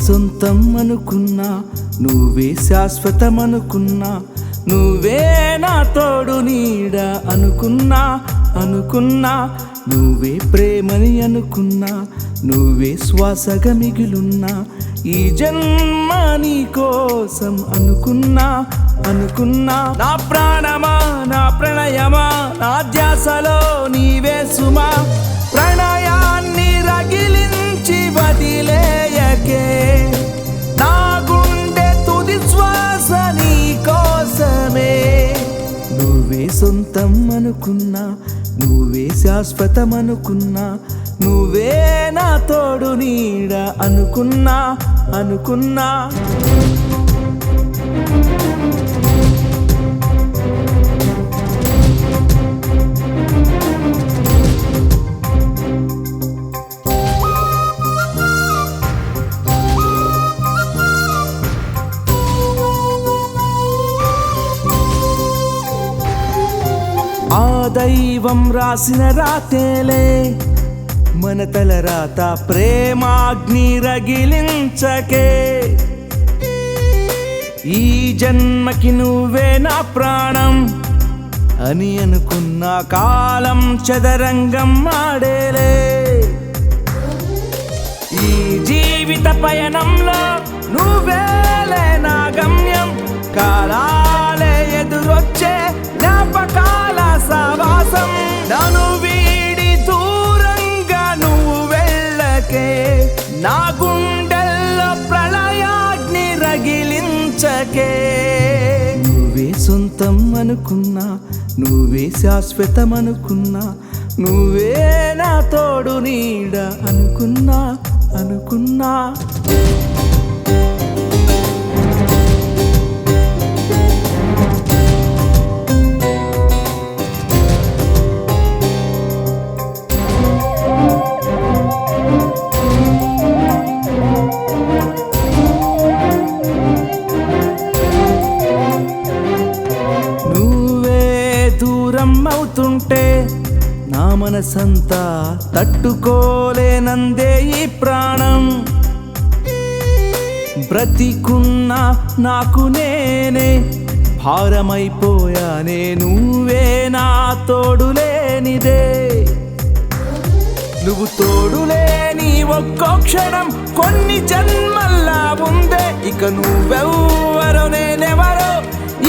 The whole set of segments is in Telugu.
సొంతం అనుకున్నా, నువ్వే శాశ్వతం అనుకున్నా, నువ్వే నా తోడు నీడ అనుకున్నా అనుకున్నా, నువ్వే ప్రేమని అనుకున్నా, నువ్వే శ్వాసగా మిగిలున్నా, ఈ జన్మ నీ కోసం అనుకున్నా అనుకున్నా. నా ప్రాణమా నా ప్రణయమా నా ధ్యాసలో నీవే సుమా, ప్రణయాన్ని రగిలించి వదిలేయకే, నా గుండె తుది శ్వాస నీ కోసమే. నువ్వే సొంతం అనుకున్నా, నువ్వే శాశ్వతం అనుకున్నా, నువ్వే నా తోడు నీడ అనుకున్నా అనుకున్నా. ఆ దైవం రాసిన రాతేలే మన తల రాత, ప్రేమాగ్ని రగిలించకే, ఈ జన్మకి నువ్వే నా ప్రాణం అని అనుకున్న కాలం చదరంగం ఆడేలే. ఈ జీవిత పయనంలో నువ్వేలే నా గమ్యం, కాలాలే ఎదురొచ్చే జ్ఞాపకాల సావాసం. నన్ను వీడి దూరంగా నువ్వు వెళ్ళకే, నా గుండెల్లో ప్రళయాగ్ని రగిలించకే. నువ్వే సొంతం అనుకున్నా, నువ్వే శాశ్వతం అనుకున్నా, నువ్వే నా తోడు నీడ అనుకున్నా అనుకున్నా. అవుతుంటే నా మనసంతా తట్టుకోలేనందే ఈ ప్రాణం, బ్రతికున్నా నాకు నేనే భారమైపోయానే, నువ్వే నా తోడులేనిదే. నువ్వు తోడులేని ఒక్కో క్షణం కొన్ని జన్మల్లా ఉందే, ఇక నువ్వెవ్వరో నేనెవరో,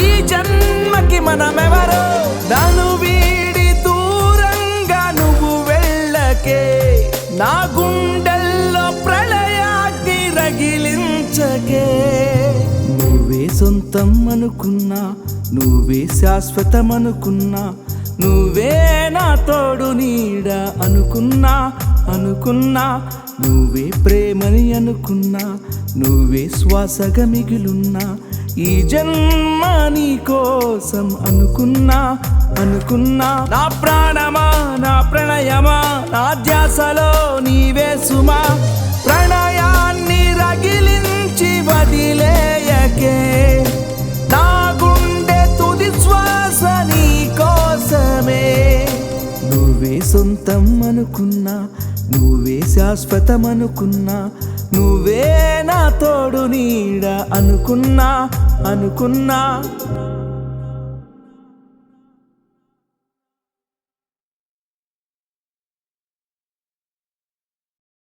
ఈ జన్మకి మనమెవరో. నన్ను వీడి దూరంగా నువ్వు వెళ్ళకే, నా గుండెల్లో ప్రళయాగ్ని రగిలించకే. నువ్వే సొంతం అనుకున్నా, నువ్వే శాశ్వతం అనుకున్నా, నువ్వే నా తోడు నీడ అనుకున్నా అనుకున్నా, నువ్వే ప్రేమని అనుకున్నా, నువ్వే శ్వాసగా మిగిలున్నా, ఈ జన్మ నీ కోసం అనుకున్నా అనుకున్నా. నా ప్రాణమా నా ప్రణయమా నా ధ్యాసలో నీవే సుమా, ప్రణయాన్ని రగిలించి వదిలేయకే, నా గుండె తుది శ్వాస నీ కోసమే. నువ్వే సొంతం అనుకున్నా, నువ్వే శాశ్వతం అనుకున్నా, నువ్వే నా తోడు నీడ అనుకున్నా అనుకున్నా.